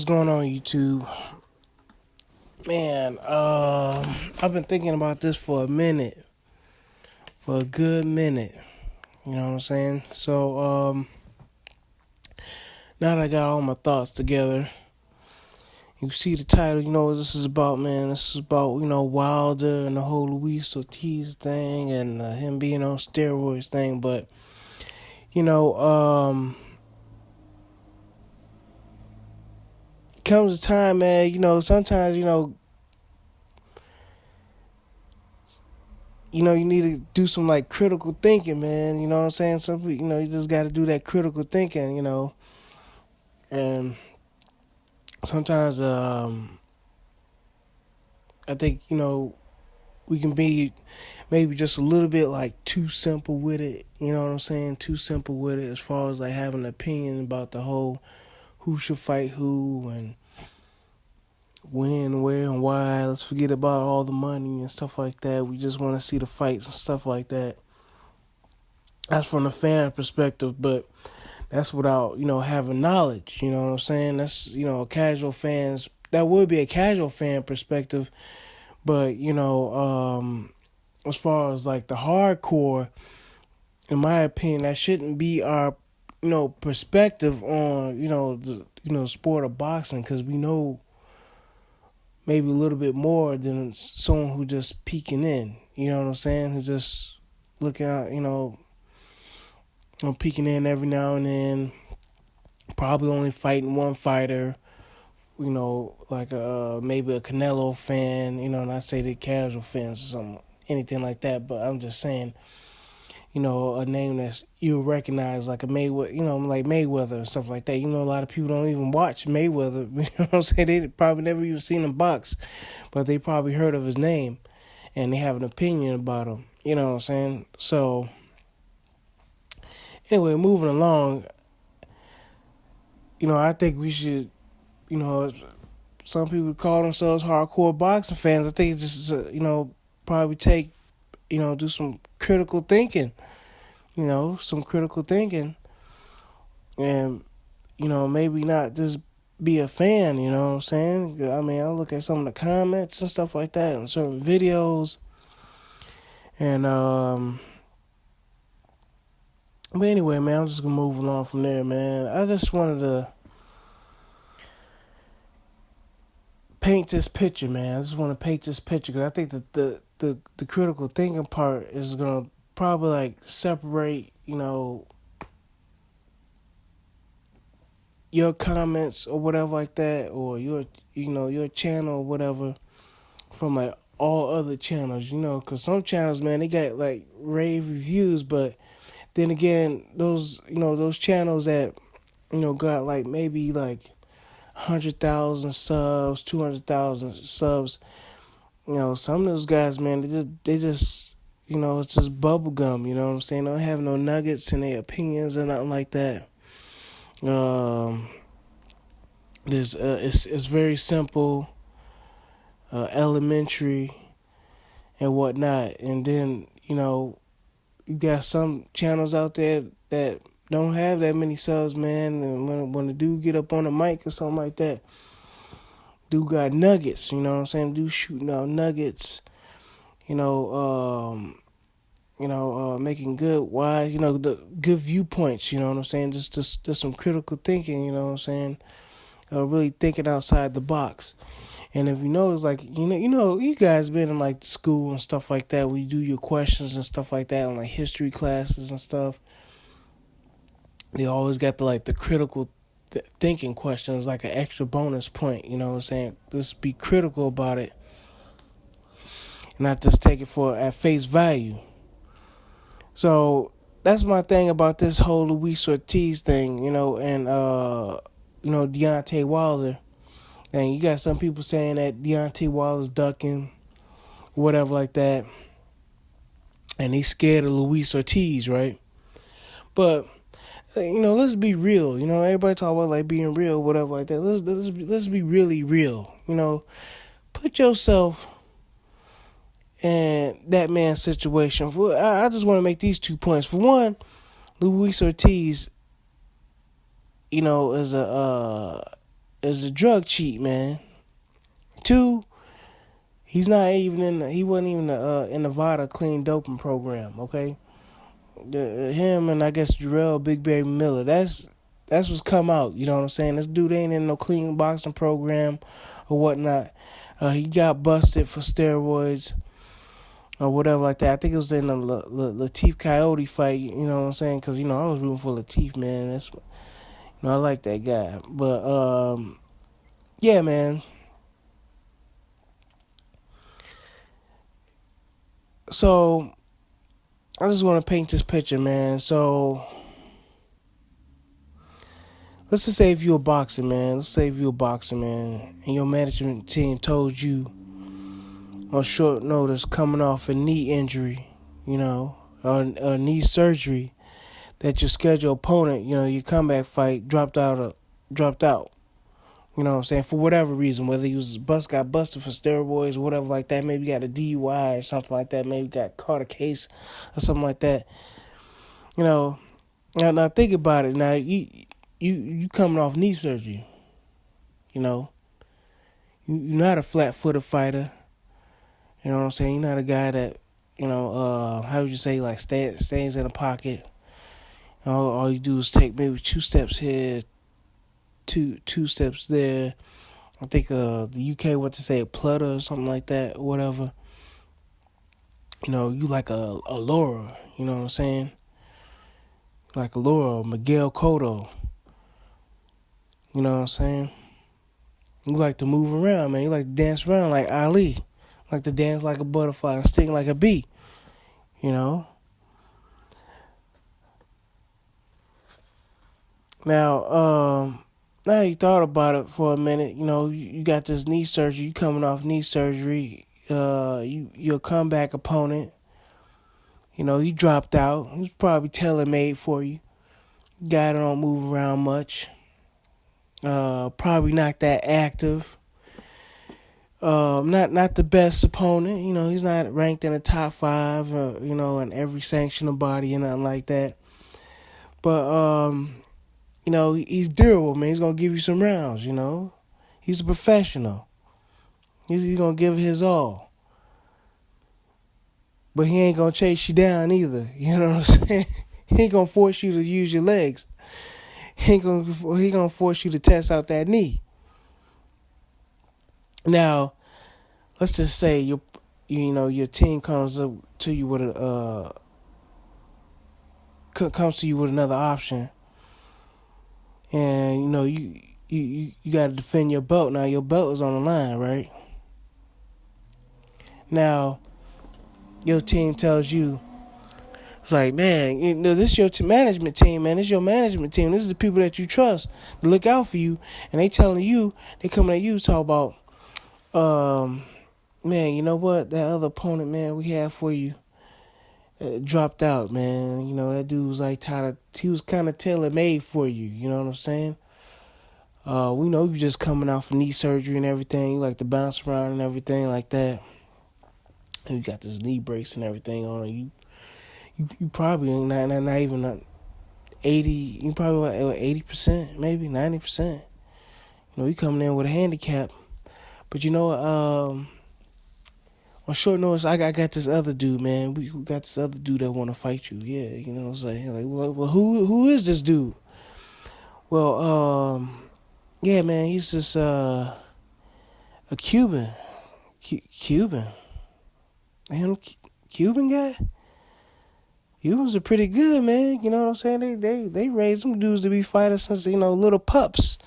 what's going on, YouTube? Man, I've been thinking about this for a minute, for a good minute. You know what I'm saying? So, now that I got all my thoughts together, you see the title, you know what this is about, man. This is about, Wilder and the whole Luis Ortiz thing and him being on steroids thing. But, you know, comes a time, man, sometimes, you need to do some like critical thinking, man. You know what I'm saying? Some people, you just got to do that critical thinking, And sometimes, I think, we can be maybe just a little bit like too simple with it. You know what I'm saying? Too simple with it as far as like having an opinion about the whole who should fight who and when, where, and why. Let's forget about all the money and stuff like that. We just want to see the fights and stuff like that. That's from the fan perspective, but that's without, having knowledge. You know what I'm saying? That's, a casual fans. That would be a casual fan perspective, but, as far as like the hardcore, in my opinion, that shouldn't be our, perspective on, the sport of boxing, because we know maybe a little bit more than someone who just peeking in. You know what I'm saying? Who just looking out, peeking in every now and then. Probably only fighting one fighter. Like maybe a Canelo fan. Not say they casual fans or something, anything like that. But I'm just saying, a name that you recognize, like a Mayweather, like Mayweather and stuff like that. A lot of people don't even watch Mayweather. You know what I'm saying? They probably never even seen him box, but they probably heard of his name, and they have an opinion about him. You know what I'm saying? So, anyway, moving along, I think we should, some people call themselves hardcore boxing fans. I think it's just, probably do some critical thinking. Some critical thinking. And, maybe not just be a fan, you know what I'm saying? I mean, I look at some of the comments and stuff like that in certain videos. And, but anyway, man, I'm just going to move along from there, man. I just wanted to paint this picture, man. I just want to paint this picture because I think that the critical thinking part is going to probably like separate, your comments or whatever like that, or your channel or whatever from like all other channels, because some channels, man, they got like rave reviews, but then again, those channels that, got like maybe like 100,000 subs, 200,000 subs, some of those guys, man, they just, it's just bubble gum, you know what I'm saying? They don't have no nuggets in their opinions or nothing like that. It's very simple, elementary, and whatnot. And then, you got some channels out there that don't have that many subs, man. And when the dude get up on the mic or something like that, dude got nuggets, you know what I'm saying? Dude shooting out nuggets, making good wise, the good viewpoints, you know what I'm saying? Just some critical thinking, you know what I'm saying? Really thinking outside the box. And if you notice, like, you guys been in like school and stuff like that, where you do your questions and stuff like that, and like history classes and stuff. They always got the critical thinking questions, like an extra bonus point. You know what I'm saying? Just be critical about it, not just take it at face value. So that's my thing about this whole Luis Ortiz thing, and Deontey Wilder. And you got some people saying that Deontey Wilder's ducking, whatever like that, and he's scared of Luis Ortiz, right? But let's be real. Everybody talk about like being real, whatever like that. Let's be really real. Put yourself in that man's situation. I just want to make these 2 points. For one, Luis Ortiz, is is a drug cheat, man. Two, he's not even he wasn't even in the Nevada clean doping program. Okay, him and I guess Jarrell Big Baby Miller. That's what's come out. You know what I'm saying? This dude ain't in no clean boxing program or whatnot. He got busted for steroids or whatever like that. I think it was in the Latif Coyote fight. You know what I'm saying? Because I was rooting for Latif, man. I like that guy. But yeah, man. So I just want to paint this picture, man. So let's just say if you're a boxer, man. And your management team told you on short notice, coming off a knee injury, or knee surgery, that your scheduled opponent, your comeback fight dropped out. You know what I'm saying? For whatever reason, whether he got busted for steroids or whatever like that, maybe got a DUI or something like that, maybe got caught a case or something like that. Now think about it. Now you coming off knee surgery. You're not a flat-footed fighter. You know what I'm saying? You're not a guy that, how would you say, like stays in a pocket. All you do is take maybe 2 steps here, two steps there. I think the UK what to say, a plutter or something like that, or whatever. You like a Laura, you know what I'm saying? Like a Laura, Miguel Cotto. You know what I'm saying? You like to move around, man. You like to dance around like Ali. Like to dance like a butterfly and sting like a bee. Now, now that you thought about it for a minute, you got this knee surgery. You coming off knee surgery. Your comeback opponent, he dropped out. He was probably tailor-made for you. Guy that don't move around much. Probably not that active. Not the best opponent. He's not ranked in the top 5. In every sanctioned body and nothing like that. But he's durable, man. He's gonna give you some rounds. He's a professional. He's gonna give his all. But he ain't gonna chase you down either. You know what I'm saying? He ain't gonna force you to use your legs. He gonna force you to test out that knee. Now, let's just say your team comes up to you with another option, and you got to defend your belt. Now your belt is on the line, right? Now, your team tells you, it's like, man, this is your management team, man. This is your management team. This is the people that you trust to look out for you, and they coming at you, talk about, man, you know what? That other opponent, man, we had for you dropped out, man. That dude was like he was kind of tailor-made for you. You know what I'm saying? We know you just coming out from knee surgery and everything. You like to bounce around and everything like that. And you got this knee brace and everything on you. You probably ain't not even 80. You probably like 80%, maybe 90%. You coming in with a handicap. But on short notice, I got this other dude, man. We got this other dude that want to fight you. Yeah, it's like well, who is this dude? Well, yeah, man, he's just a Cuban. Cuban. Him, Cuban guy? Cubans are pretty good, man. You know what I'm saying? They raised them dudes to be fighters since, little pups.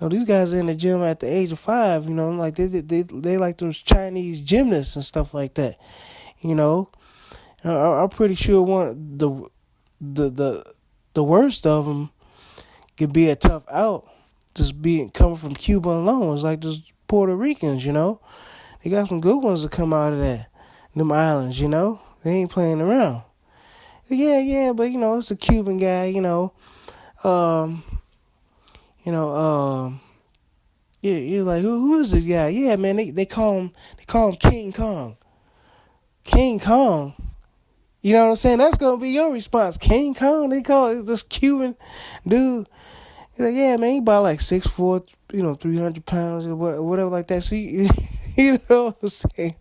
These guys are in the gym at the age of 5, like they like those Chinese gymnasts and stuff like that. I'm pretty sure one the worst of them could be a tough out. Just coming from Cuba alone, it's like those Puerto Ricans. They got some good ones that come out of them islands. They ain't playing around. Yeah, but it's a Cuban guy. Yeah, you're like, who is this guy? Yeah, man, they call him King Kong. King Kong. You know what I'm saying? That's gonna be your response. King Kong. They call it this Cuban dude. He's like, yeah, man, he about like 6'4", 300 pounds or whatever like that. So you know what I'm saying?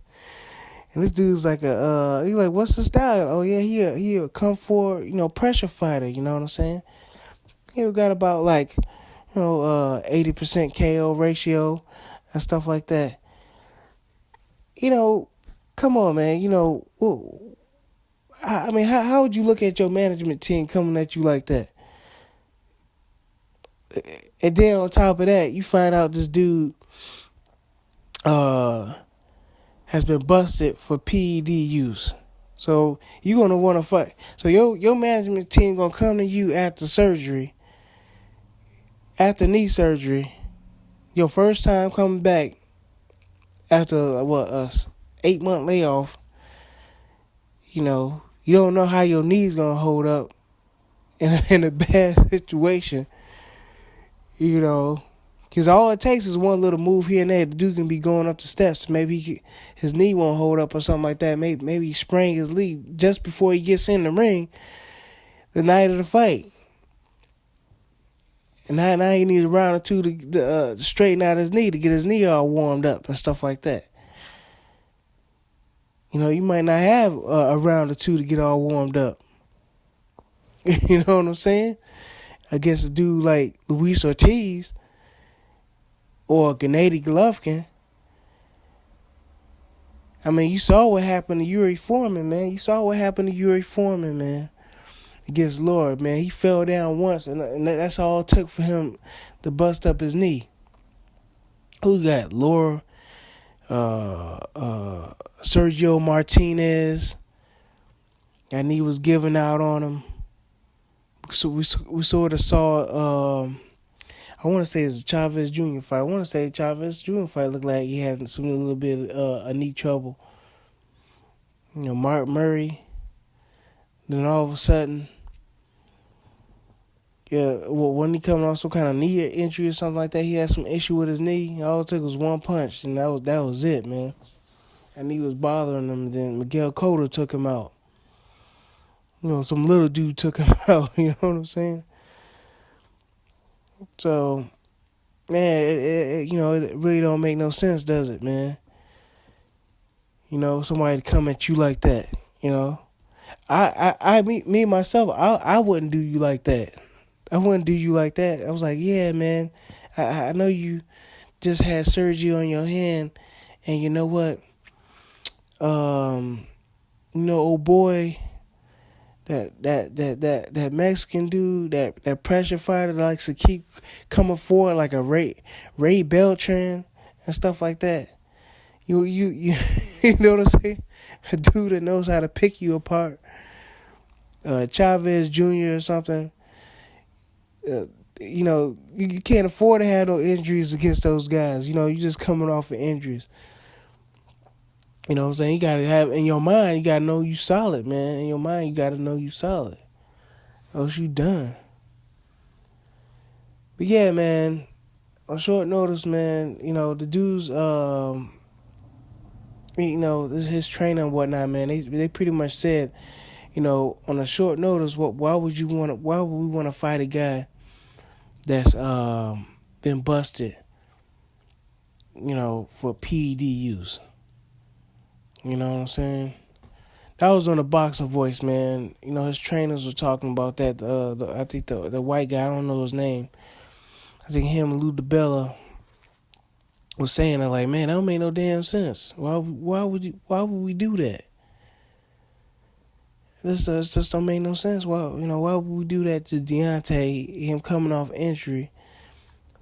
And this dude's like he's like, what's the style? Oh yeah, he a come for, pressure fighter. You know what I'm saying? He got about like, 80% KO ratio and stuff like that. Come on, man. I mean, how would you look at your management team coming at you like that? And then on top of that, you find out this dude has been busted for PED use. So you're gonna want to fight. So your management team gonna come to you after surgery, after knee surgery, your first time coming back after a 8-month layoff. You don't know how your knee's gonna hold up in a bad situation. Because all it takes is one little move here and there. The dude can be going up the steps. Maybe his knee won't hold up or something like that. Maybe he sprained his knee just before he gets in the ring the night of the fight. And now he needs a round or two to straighten out his knee, to get his knee all warmed up and stuff like that. You might not have a round or two to get all warmed up. You know what I'm saying? Against a dude like Luis Ortiz or Gennady Golovkin. I mean, you saw what happened to Yuri Foreman, man. Against Lord, man. He fell down once, and that's all it took for him to bust up his knee. Who got? Laura, Sergio Martinez. That knee was giving out on him. So we sort of saw, I want to say it's a Chavez Jr. fight. I want to say Chavez Jr. fight looked like he had a little bit of knee trouble. Mark Murray. Then all of a sudden, wasn't he coming off some kind of knee injury or something like that? He had some issue with his knee. All it took was one punch, and that was it, man. And he was bothering him. Then Miguel Cotto took him out. Some little dude took him out. You know what I'm saying? So, man, it really don't make no sense, does it, man? Somebody to come at you like that. Me myself, I wouldn't do you like that. I wouldn't do you like that. I was like, yeah, man, I know you just had surgery on your hand, and you know what? Old boy, that Mexican dude, that pressure fighter that likes to keep coming forward like a Ray Beltran and stuff like that. You know what I'm saying? A dude that knows how to pick you apart. Chavez Jr. or something. You can't afford to have no injuries against those guys. You're just coming off of injuries. You know what I'm saying? You got to have, in your mind, you got to know you solid, man. In your mind, you got to know you solid. Else you done. But yeah, man, on short notice, man, the dudes, this is his trainer and whatnot, man. They pretty much said, on a short notice, why would we want to fight a guy that's been busted, for PED use? You know what I'm saying? That was on the Boxing Voice, man. His trainers were talking about that. I think the white guy, I don't know his name. I think him and Lou DiBella was saying that, like, man, that don't make no damn sense. Why would we do that? This just don't make no sense. Why would we do that to Deontey? Him coming off injury,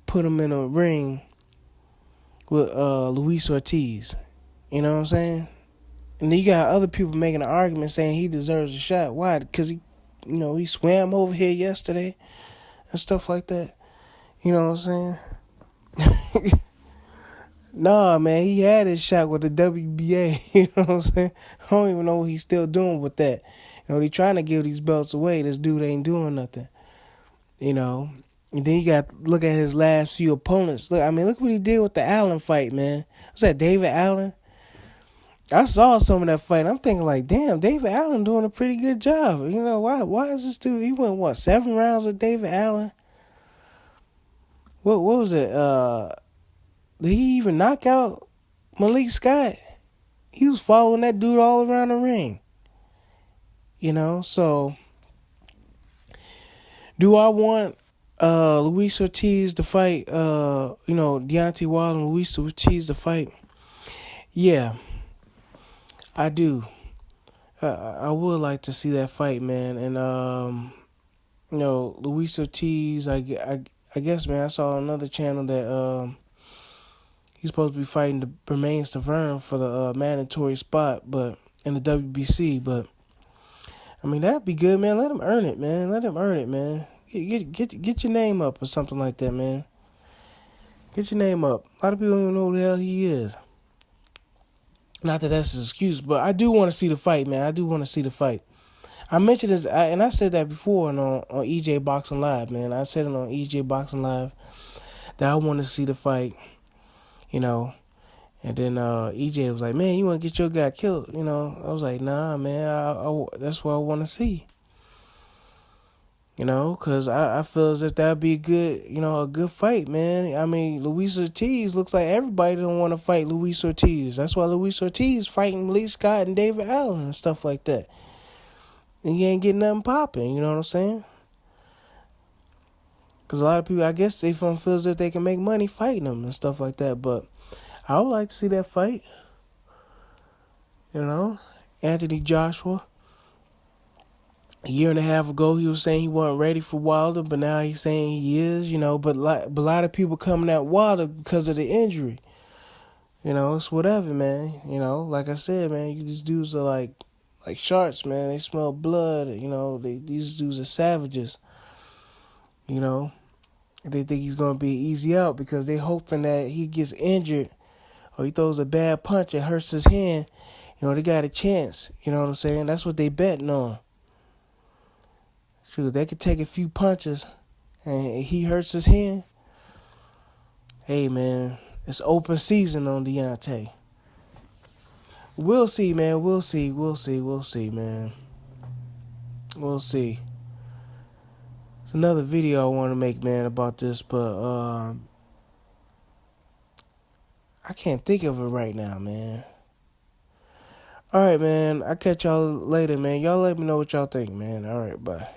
put him in a ring with Luis Ortiz. You know what I'm saying? And then you got other people making an argument saying he deserves a shot. Why? Because he swam over here yesterday and stuff like that. You know what I'm saying? Nah, man, he had his shot with the WBA. You know what I'm saying? I don't even know what he's still doing with that. They trying to give these belts away. This dude ain't doing nothing. And then you got to look at his last few opponents. Look what he did with the Allen fight, man. Was that David Allen? I saw some of that fight. I'm thinking like, damn, David Allen doing a pretty good job. Why is this dude? He went 7 rounds with David Allen. what was it? Did he even knock out Malik Scott? He was following that dude all around the ring. So do I want Luis Ortiz to fight Deontey Wilder and Luis Ortiz to fight? Yeah, I do. I would like to see that fight, man. And Luis Ortiz, I guess, man, I saw on another channel that he's supposed to be fighting the Bermain Stavern for the mandatory spot, but in the WBC. But I mean, that'd be good, man. Let him earn it, man. Let him earn it, man. Get your name up or something like that, man. Get your name up. A lot of people don't even know who the hell he is. Not that that's his excuse, but I do want to see the fight, man. I do want to see the fight. I mentioned this, and I said that before on EJ Boxing Live, man. I said it on EJ Boxing Live that I want to see the fight, And then EJ was like, man, you want to get your guy killed, I was like, nah, man, that's what I want to see. Because I feel as if that'd be a good fight, man. I mean, Luis Ortiz looks like everybody don't want to fight Luis Ortiz. That's why Luis Ortiz fighting Malik Scott and David Allen and stuff like that. And you ain't getting nothing popping, you know what I'm saying? Because a lot of people, I guess, they feel as if they can make money fighting them and stuff like that. But I would like to see that fight. Anthony Joshua. A year and a half ago, he was saying he wasn't ready for Wilder, but now he's saying he is, But a lot of people coming at Wilder because of the injury. It's whatever, man. Like I said, man, these dudes are like sharks, man. They smell blood. These dudes are savages. They think he's going to be easy out because they hoping that he gets injured or he throws a bad punch and hurts his hand. They got a chance. You know what I'm saying? That's what they betting on. Shoot, they could take a few punches and he hurts his hand. Hey, man, it's open season on Deontay. We'll see, man. We'll see, man. We'll see. It's another video I want to make, man, about this, but I can't think of it right now, man. All right, man. I'll catch y'all later, man. Y'all let me know what y'all think, man. All right, bye.